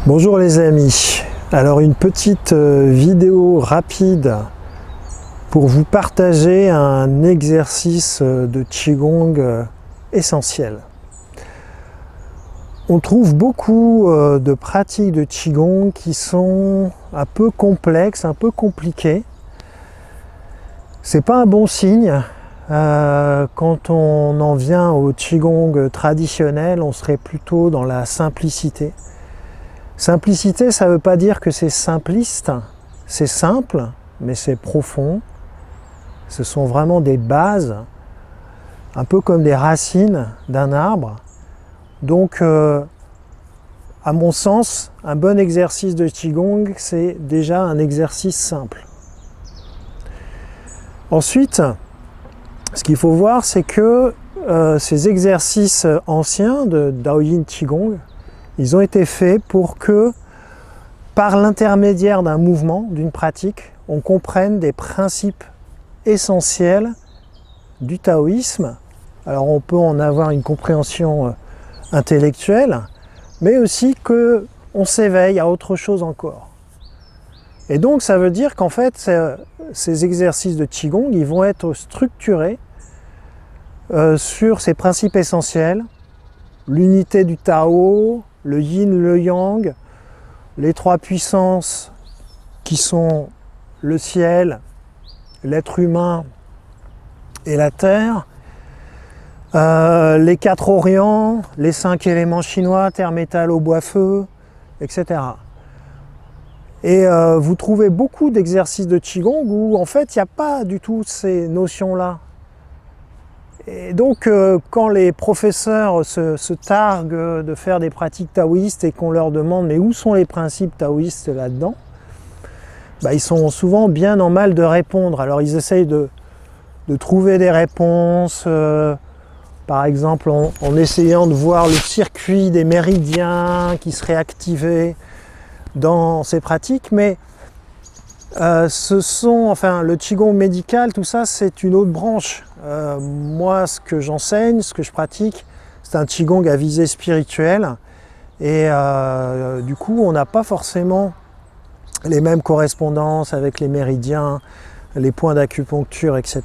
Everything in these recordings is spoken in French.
Bonjour les amis, alors une petite vidéo rapide pour vous partager un exercice de Qigong essentiel. On trouve beaucoup de pratiques de Qigong qui sont un peu complexes, un peu compliquées. C'est pas un bon signe. Quand on en vient au Qigong traditionnel, on serait plutôt dans la simplicité. Simplicité, ça ne veut pas dire que c'est simpliste, c'est simple, mais c'est profond. Ce sont vraiment des bases, un peu comme des racines d'un arbre. Donc, à mon sens, un bon exercice de Qigong, c'est déjà un exercice simple. Ensuite, ce qu'il faut voir, c'est que ces exercices anciens de Daoyin Qigong, ils ont été faits pour que, par l'intermédiaire d'un mouvement, d'une pratique, on comprenne des principes essentiels du taoïsme. Alors on peut en avoir une compréhension intellectuelle, mais aussi qu'on s'éveille à autre chose encore. Et donc ça veut dire qu'en fait, ces exercices de Qigong, ils vont être structurés sur ces principes essentiels, l'unité du Tao, le yin, le yang, les trois puissances qui sont le ciel, l'être humain et la terre, les quatre orients, les 5 éléments chinois, terre, métal, eau, bois, feu, etc. Et vous trouvez beaucoup d'exercices de Qigong où en fait il n'y a pas du tout ces notions-là. Et donc, quand les professeurs se targuent de faire des pratiques taoïstes et qu'on leur demande mais où sont les principes taoïstes là-dedans, ils sont souvent bien en mal de répondre. Alors ils essayent de trouver des réponses, par exemple en essayant de voir le circuit des méridiens qui seraient activés dans ces pratiques, mais le Qigong médical, tout ça, c'est une autre branche. Moi, ce que j'enseigne, ce que je pratique, c'est un Qigong à visée spirituelle. Et du coup, on n'a pas forcément les mêmes correspondances avec les méridiens, les points d'acupuncture, etc.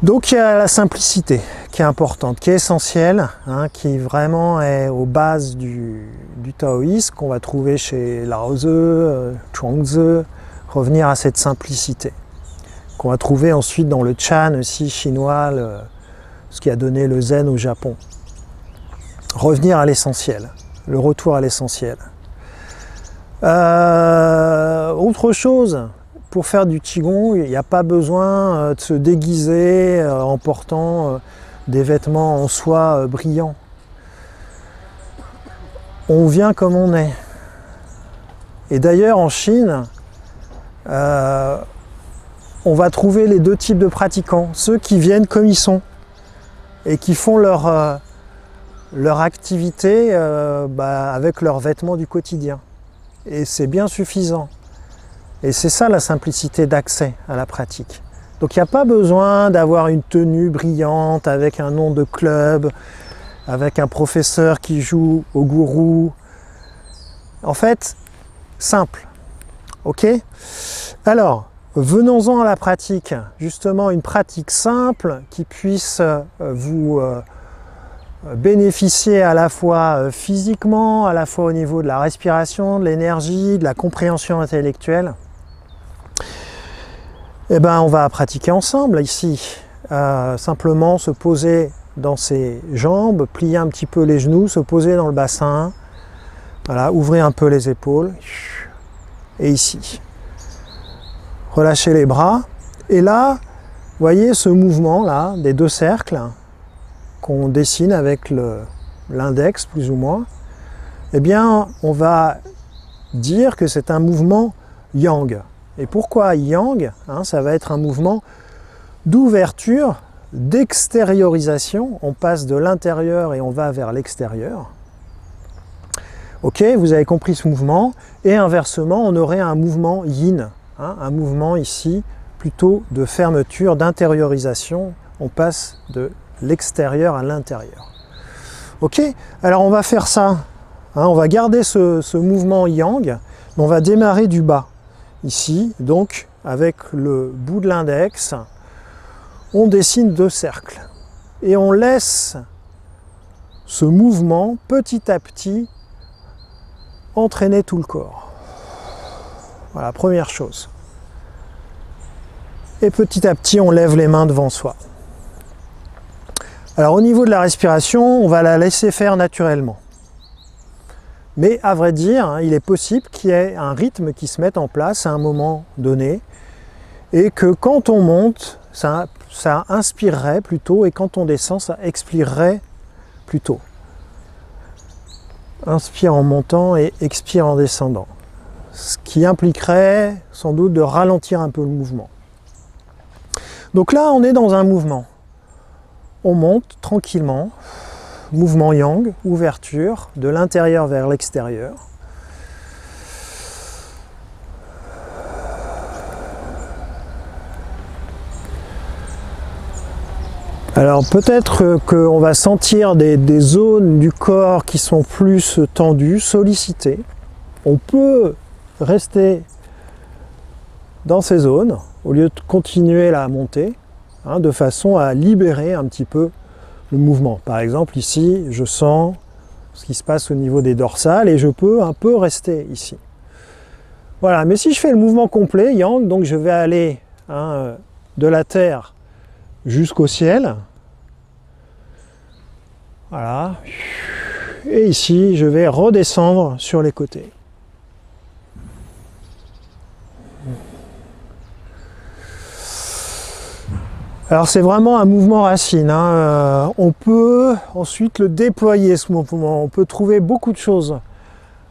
Donc il y a la simplicité qui est importante, qui est essentielle, qui vraiment est aux bases du taoïsme, qu'on va trouver chez Lao Tzu, Chuang-Tzu, revenir à cette simplicité, qu'on va trouver ensuite dans le Chan aussi chinois, ce qui a donné le zen au Japon. Revenir à l'essentiel, le retour à l'essentiel. Autre chose, pour faire du Qigong, il n'y a pas besoin de se déguiser en portant des vêtements en soie brillants. On vient comme on est. Et d'ailleurs en Chine, on va trouver les deux types de pratiquants. Ceux qui viennent comme ils sont et qui font leur activité avec leurs vêtements du quotidien. Et c'est bien suffisant. Et c'est ça la simplicité d'accès à la pratique. Donc il n'y a pas besoin d'avoir une tenue brillante avec un nom de club, avec un professeur qui joue au gourou. En fait, simple. Ok ? Alors, venons-en à la pratique. Justement, une pratique simple qui puisse vous bénéficier à la fois physiquement, à la fois au niveau de la respiration, de l'énergie, de la compréhension intellectuelle. Eh bien, on va pratiquer ensemble ici. Simplement se poser dans ses jambes, plier un petit peu les genoux, se poser dans le bassin. Voilà, ouvrez un peu les épaules. Et ici. Relâchez les bras. Et là, vous voyez ce mouvement-là, des deux cercles, qu'on dessine avec l'index plus ou moins. Eh bien, on va dire que c'est un mouvement yang. Et pourquoi yang ? Ça va être un mouvement d'ouverture, d'extériorisation. On passe de l'intérieur et on va vers l'extérieur. Ok, vous avez compris ce mouvement. Et inversement, on aurait un mouvement yin. Un mouvement ici plutôt de fermeture, d'intériorisation. On passe de l'extérieur à l'intérieur. Ok, alors on va faire ça Hein, on va garder ce mouvement yang, mais on va démarrer du bas. Ici, donc, avec le bout de l'index, on dessine 2 cercles. Et on laisse ce mouvement, petit à petit, entraîner tout le corps. Voilà, première chose. Et petit à petit, on lève les mains devant soi. Alors au niveau de la respiration, on va la laisser faire naturellement. Mais à vrai dire, il est possible qu'il y ait un rythme qui se mette en place à un moment donné et que quand on monte, ça inspirerait plutôt et quand on descend, ça expirerait plutôt. Inspire en montant et expire en descendant. Ce qui impliquerait sans doute de ralentir un peu le mouvement. Donc là, on est dans un mouvement. On monte tranquillement, mouvement yang, ouverture, de l'intérieur vers l'extérieur. Alors peut-être qu'on va sentir des zones du corps qui sont plus tendues, sollicitées. On peut rester dans ces zones au lieu de continuer la montée, hein, de façon à libérer un petit peu le mouvement. Par exemple ici, je sens ce qui se passe au niveau des dorsales et je peux un peu rester ici. Voilà, mais si je fais le mouvement complet, yang, donc je vais aller de la terre jusqu'au ciel. Voilà. Et ici, je vais redescendre sur les côtés. Alors c'est vraiment un mouvement racine, hein. On peut ensuite le déployer ce mouvement, on peut trouver beaucoup de choses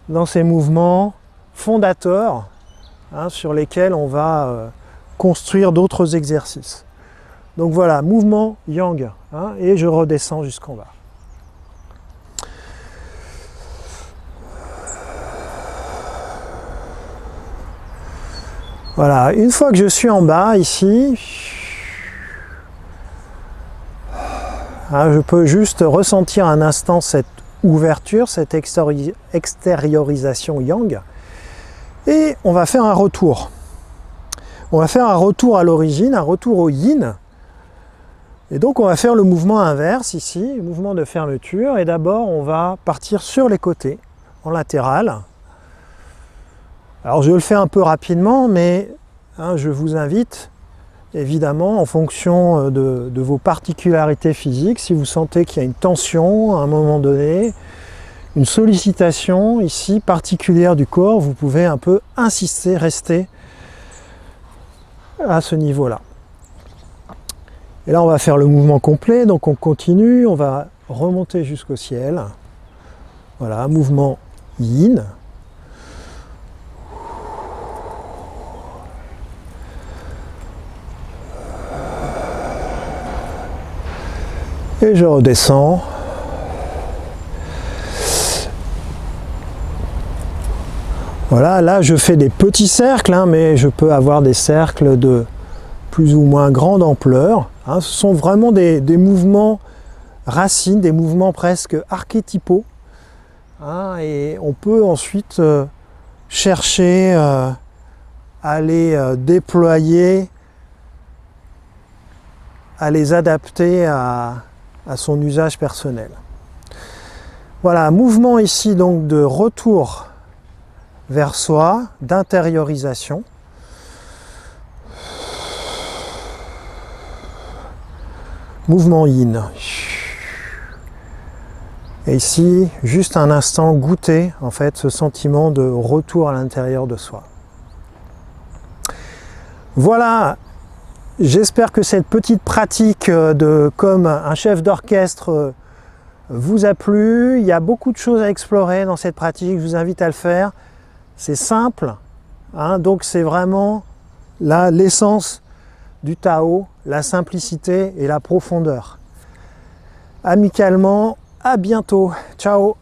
dans ces mouvements fondateurs, hein, sur lesquels on va construire d'autres exercices. Donc voilà, mouvement yang, hein, et je redescends jusqu'en bas. Voilà, une fois que je suis en bas ici, je peux juste ressentir un instant cette ouverture, cette extériorisation yang. Et on va faire un retour. On va faire un retour à l'origine, un retour au yin. Et donc on va faire le mouvement inverse ici, le mouvement de fermeture. Et d'abord on va partir sur les côtés, en latéral. Alors je le fais un peu rapidement, mais je vous invite, évidemment, en fonction de vos particularités physiques, si vous sentez qu'il y a une tension à un moment donné, une sollicitation ici particulière du corps, vous pouvez un peu insister, rester à ce niveau-là. Et là, on va faire le mouvement complet, donc on continue, on va remonter jusqu'au ciel. Voilà, mouvement yin. Et je redescends. Voilà, là je fais des petits cercles, hein, mais je peux avoir des cercles de plus ou moins grande ampleur. Hein. Ce sont vraiment des mouvements racines, des mouvements presque archétypaux. Hein, et on peut ensuite chercher à les déployer, à les adapter à son usage personnel. Voilà, mouvement ici donc de retour vers soi, d'intériorisation. Mouvement yin. Et ici, juste un instant, goûter en fait ce sentiment de retour à l'intérieur de soi. Voilà. J'espère que cette petite pratique comme un chef d'orchestre vous a plu. Il y a beaucoup de choses à explorer dans cette pratique, je vous invite à le faire. C'est simple, hein, donc c'est vraiment là l'essence du Tao, la simplicité et la profondeur. Amicalement, à bientôt. Ciao.